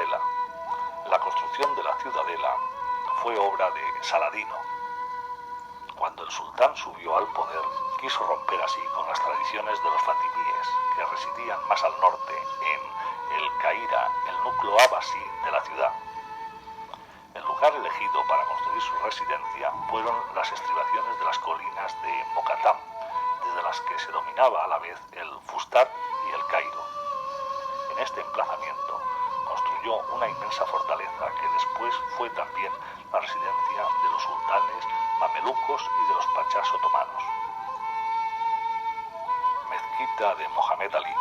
ciudadela. La construcción de la ciudadela fue obra de Saladino. Cuando el sultán subió al poder, quiso romper así con las tradiciones de los fatimíes, que residían más al norte, en el Caira, el núcleo abasí de la ciudad. El lugar elegido para construir su residencia fueron las estribaciones de las colinas de Mokatam, desde las que se dominaba a la vez el Fustat y el Cairo. En este emplazamiento construyó una inmensa fortaleza que después fue también la residencia de los sultanes mamelucos y de los pachás otomanos. Mezquita de Mohamed Ali.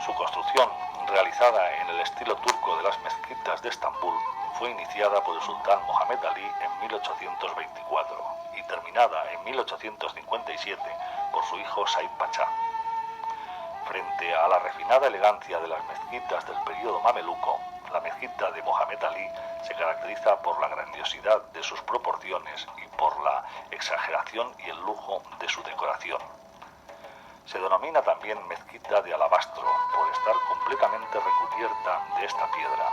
Su construcción, realizada en el estilo turco de las mezquitas de Estambul, fue iniciada por el sultán Mohamed Ali en 1824 y terminada en 1857 por su hijo Said Pachá. Frente a la refinada elegancia de las mezquitas del período mameluco, la mezquita de Mohamed Ali se caracteriza por la grandiosidad de sus proporciones y por la exageración y el lujo de su decoración. Se denomina también mezquita de alabastro por estar completamente recubierta de esta piedra.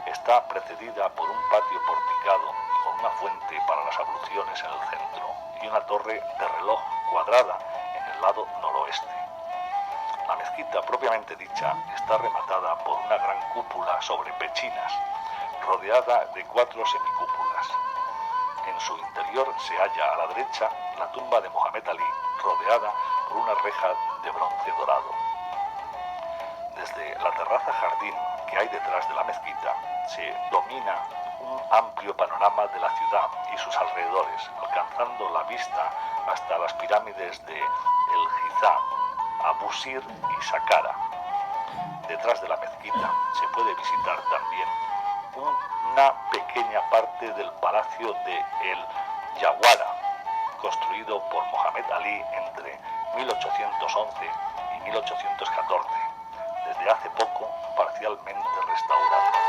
Está precedida por un patio porticado con una fuente para las abluciones en el centro y una torre de reloj cuadrada en el lado noroeste. La mezquita propiamente dicha está rematada por una gran cúpula sobre pechinas, rodeada de 4 semicúpulas. En su interior se halla a la derecha la tumba de Mohamed Ali, rodeada por una reja de bronce dorado. Desde la terraza jardín que hay detrás de la mezquita se domina un amplio panorama de la ciudad y sus alrededores, alcanzando la vista hasta las pirámides de El Giza, Abusir y Saqqara. Detrás de la mezquita se puede visitar también una pequeña parte del palacio de El Jawara, construido por Mohamed Ali entre 1811 y 1814, desde hace poco parcialmente restaurado.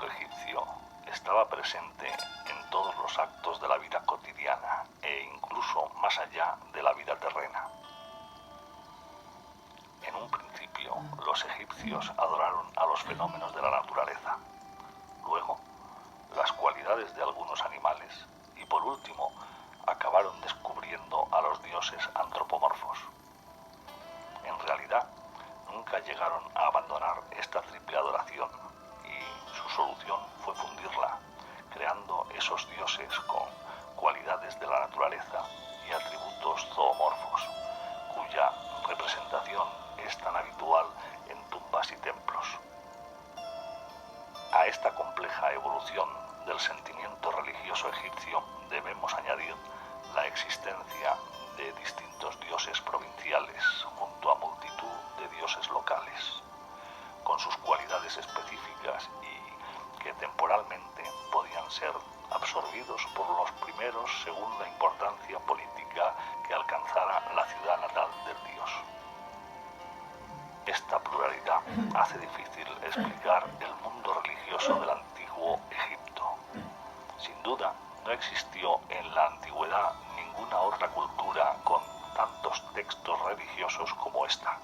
pueblo egipcio estaba presente en todos los actos de la vida cotidiana e incluso más allá de la vida terrena. En un principio, los egipcios adoraron a los fenómenos de la naturaleza, luego las cualidades de algunos animales y por último acabaron descubriendo a los dioses antropomorfos. En realidad, nunca llegaron a abandonar esta triple adoración y su solución fue fundirla, creando esos dioses con cualidades de la naturaleza y atributos zoomorfos, cuya representación es tan habitual en tumbas y templos. A esta compleja evolución del sentimiento religioso egipcio debemos añadir la existencia de distintos dioses provinciales junto a multitud de dioses locales, con sus cualidades específicas y que temporalmente podían ser absorbidos por los primeros según la importancia política que alcanzara la ciudad natal del dios. Esta pluralidad hace difícil explicar el mundo religioso del antiguo Egipto. Sin duda, no existió en la antigüedad ninguna otra cultura con tantos textos religiosos como esta.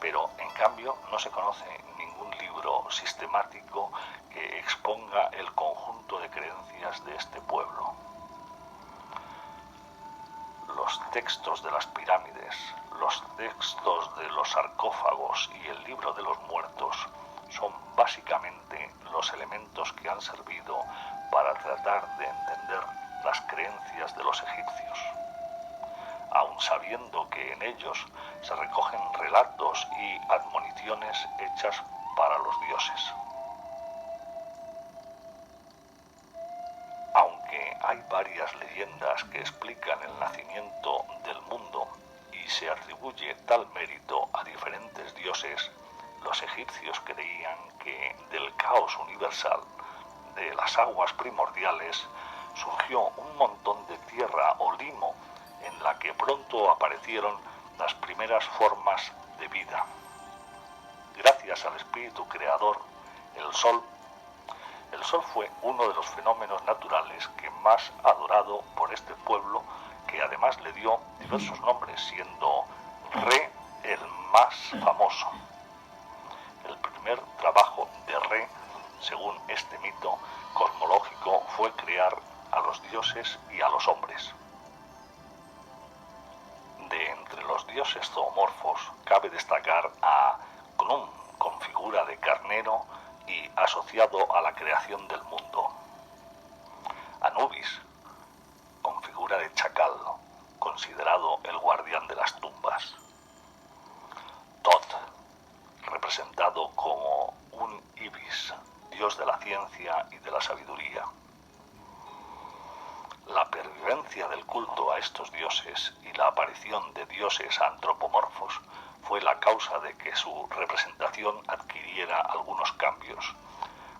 Pero, en cambio, no se conoce ningún libro sistemático que exponga el conjunto de creencias de este pueblo. Los textos de las pirámides, los textos de los sarcófagos y el libro de los muertos son básicamente los elementos que han servido para tratar de entender las creencias de los egipcios, aun sabiendo que en ellos se recogen relatos y admoniciones hechas para los dioses. Aunque hay varias leyendas que explican el nacimiento del mundo y se atribuye tal mérito a diferentes dioses, los egipcios creían que del caos universal, de las aguas primordiales, surgió un montón de tierra o limo en la que pronto aparecieron las primeras formas de vida. Gracias al espíritu creador, el sol fue uno de los fenómenos naturales que más adorado por este pueblo, que además le dio diversos nombres, siendo Re el más famoso. El primer trabajo de Re, según este mito cosmológico, fue crear a los dioses y a los hombres. De entre los dioses zoomorfos cabe destacar a Khnum, con figura de carnero y asociado a la creación del mundo; Anubis, con figura de chacal, considerado el guardián de las tumbas; Thoth, representado como un ibis, dios de la ciencia y de la sabiduría. La pervivencia del culto a estos dioses y la aparición de dioses antropomorfos fue la causa de que su representación adquiriera algunos cambios.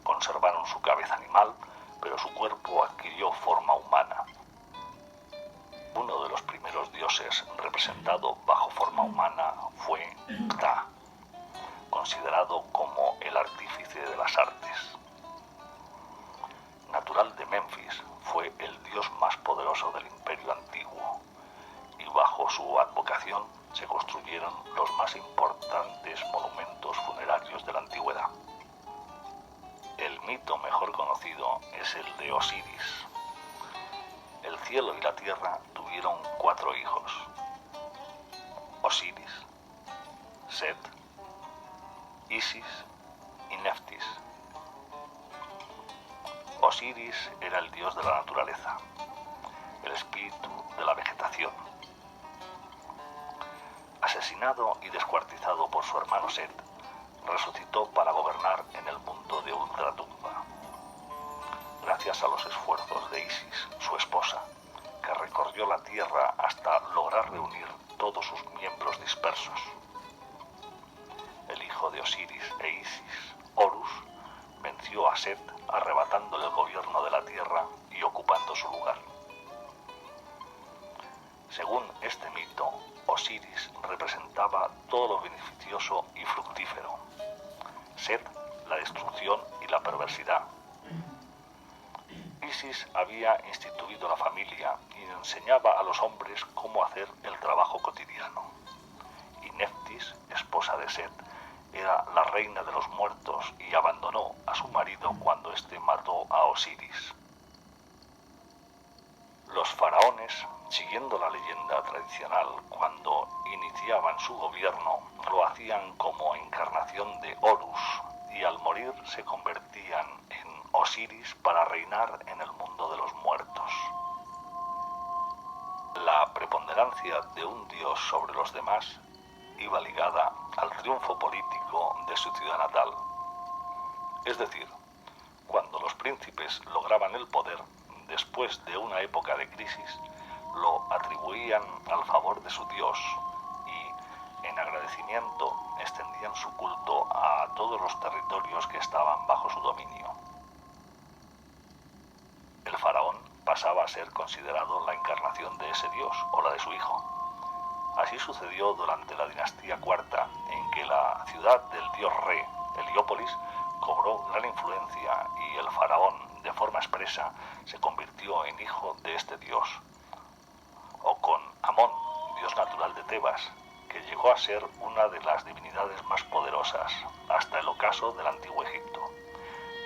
Conservaron su cabeza animal, pero su cuerpo adquirió forma humana. Uno de los primeros dioses representado bajo forma humana fue Ptah, considerado como el artífice de las artes. Natural de Menfis, fue el dios más poderoso del imperio antiguo, y bajo su advocación se construyeron los más importantes monumentos funerarios de la antigüedad. El mito mejor conocido es el de Osiris. El cielo y la tierra tuvieron 4 hijos: Osiris, Set, Isis y Neftis. Osiris era el dios de la naturaleza, el espíritu de la vegetación. Asesinado y descuartizado por su hermano Set, resucitó para gobernar en el mundo de ultratumba. Gracias a los esfuerzos de Isis, su esposa, que recorrió la tierra hasta lograr reunir todos sus miembros dispersos. El hijo de Osiris e Isis, Horus, venció a Set arrebatándole el gobierno de la tierra y ocupando su lugar. Según este mito, Osiris representaba todo lo beneficioso y fructífero. Set la destrucción y la perversidad. Isis había instituido la familia y enseñaba a los hombres cómo hacer el trabajo cotidiano. Y Neftis, esposa de Set, era la reina de los muertos y abandonó a su marido cuando éste mató a Osiris. Los faraones, siguiendo la leyenda tradicional, cuando iniciaban su gobierno, lo hacían como encarnación de Horus y al morir se convertían en Osiris para reinar en el mundo de los muertos. La preponderancia de un dios sobre los demás iba ligada al triunfo político de su ciudad natal. Es decir, cuando los príncipes lograban el poder, después de una época de crisis, lo atribuían al favor de su dios y, en agradecimiento, extendían su culto a todos los territorios que estaban bajo su dominio. El faraón pasaba a ser considerado la encarnación de ese dios o la de su hijo. Así sucedió durante la dinastía cuarta, en que la ciudad del dios Re, Heliópolis, cobró gran influencia y el faraón, de forma expresa, se convirtió en hijo de este dios. O con Amón, dios natural de Tebas, que llegó a ser una de las divinidades más poderosas, hasta el ocaso del antiguo Egipto,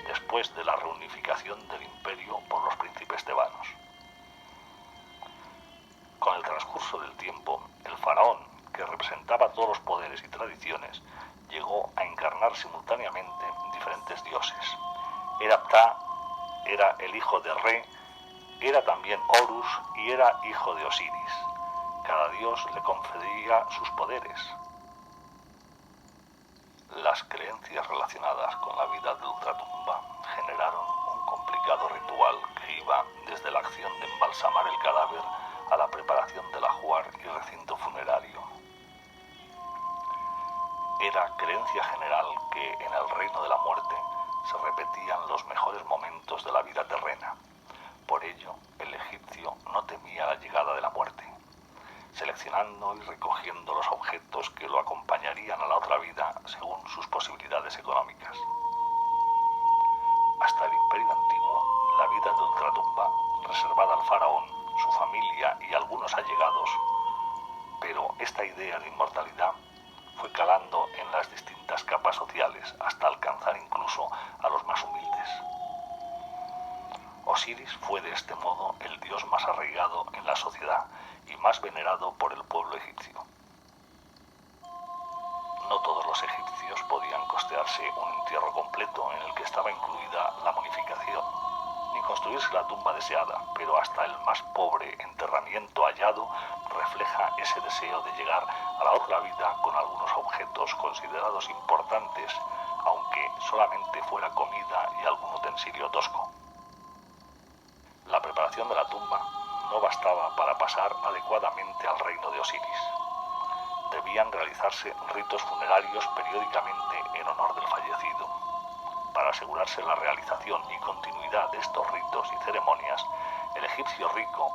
después de la reunificación del imperio por los príncipes tebanos. Con el transcurso del tiempo, el faraón, que representaba todos los poderes y tradiciones, llegó a encarnar simultáneamente diferentes dioses. Era Ptah, era el hijo de Re, era también Horus y era hijo de Osiris. Cada dios le concedía sus poderes. Las creencias relacionadas con la vida de ultratumba generaron un complicado ritual que iba desde la acción de embalsamar el cadáver a la preparación del ajuar y recinto funerario. Era creencia general que en el reino de la muerte se repetían los mejores momentos de la vida terrena. Por ello, el egipcio no temía la llegada de la muerte, seleccionando y recogiendo los objetos que lo acompañarían a la otra vida según sus posibilidades económicas. Hasta el Imperio Antiguo, la vida de ultratumba, reservada al faraón, su familia y algunos allegados, pero esta idea de inmortalidad fue calando en las distintas capas sociales hasta alcanzar incluso a los más humildes. Osiris fue de este modo el dios más arraigado en la sociedad y más venerado por el pueblo egipcio. No todos los egipcios podían costearse un entierro completo en el que estaba incluida la momificación, ni construirse la tumba deseada, pero hasta el más pobre enterramiento hallado refleja ese deseo de llegar a la otra vida con algunos objetos considerados importantes, aunque solamente fuera comida y algún utensilio tosco. La preparación de la tumba no bastaba para pasar adecuadamente al reino de Osiris. Debían realizarse ritos funerarios periódicamente en honor del fallecido. Para asegurarse la realización y continuidad de estos ritos y ceremonias, el egipcio rico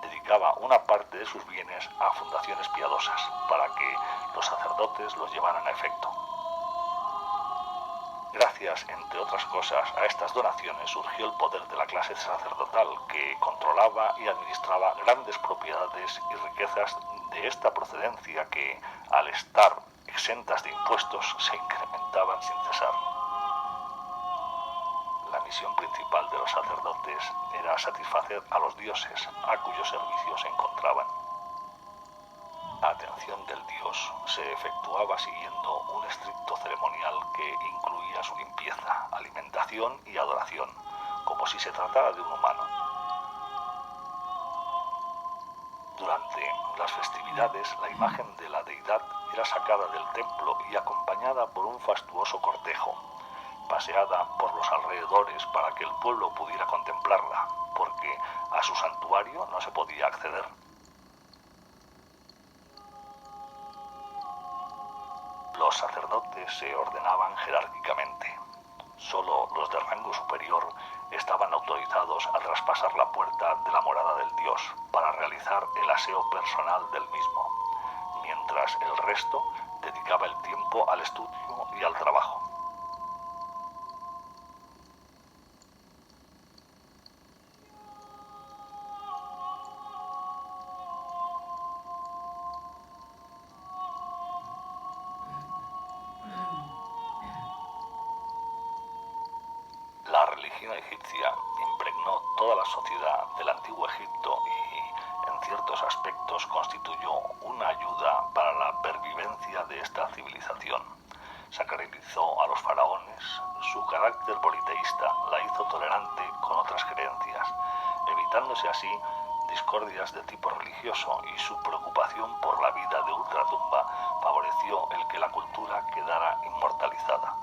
dedicaba una parte de sus bienes a fundaciones piadosas para que los sacerdotes los llevaran a efecto. Gracias, entre otras cosas, a estas donaciones surgió el poder de la clase sacerdotal, que controlaba y administraba grandes propiedades y riquezas de esta procedencia que, al estar exentas de impuestos, se incrementaban sin cesar. La misión principal de los sacerdotes era satisfacer a los dioses a cuyos servicios se encontraban. La atención del dios se efectuaba siguiendo un estricto ceremonial que incluía su limpieza, alimentación y adoración, como si se tratara de un humano. Durante las festividades, la imagen de la deidad era sacada del templo y acompañada por un fastuoso cortejo, paseada por los alrededores para que el pueblo pudiera contemplarla, porque a su santuario no se podía acceder. Los sacerdotes se ordenaban jerárquicamente. Solo los de rango superior estaban autorizados a traspasar la puerta de la morada del dios para realizar el aseo personal del mismo, mientras el resto dedicaba el tiempo al estudio y al trabajo. egipcia impregnó toda la sociedad del antiguo Egipto y, en ciertos aspectos, constituyó una ayuda para la pervivencia de esta civilización. Sacralizó a los faraones, su carácter politeísta la hizo tolerante con otras creencias, evitándose así discordias de tipo religioso, y su preocupación por la vida de ultratumba favoreció el que la cultura quedara inmortalizada.